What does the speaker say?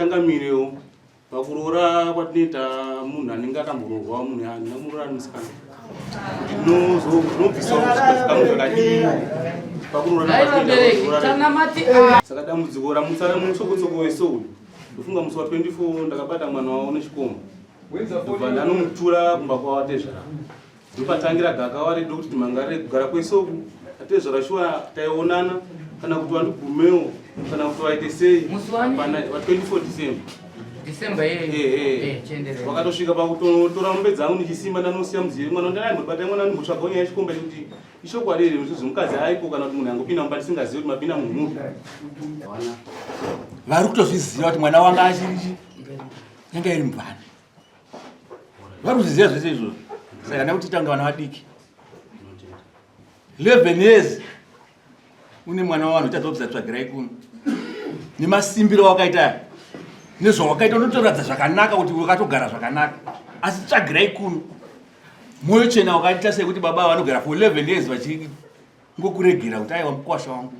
changamire pakurora kwatinoita munhu anenge akambororwa munhu anamurora musikana nobvisa kamwe zvakadii pakurora saka dambudziko ramutsara mutsoko wese uyu ndofunga musi wa 24 ndakabata mwana wavo nechikomo ndobva ndanomutura kumba kwavo atezvara ndopatangira gaka warido kuti mangare kugara kwese uku atezvara shuwa taionana kana kuti wandigumewo kana kuti waite sei pana wa 24 December wakatosvika pakutora mombe dzangu nichisimba ndanosiya muzivi mwana ndinambobata mwana ndimbotsvaga nyaya yechikomba kuti ishokwadi here muzvizi mukadzi aiko kana kuti munhu angopinda mumba tisingazivi kuti mapinda munhu vari kutozviziva kuti mwana wanga achirichi yanga iri mubvana vari kuzviziva zvese izvozvo saka ndakuti tanga vana vadiki 11 years une mwana wavanhu uchadzobvisa tsvagirai kuno nemasimbiro wakaita nezvawakaita unotoradza zvakanaka kuti wakatogara zvakanaka asi tsvagirai kuno moyo chena wakaita sekuti baba vanogara for 11 years vachingokuregera kuti aiwa mukwasha wangu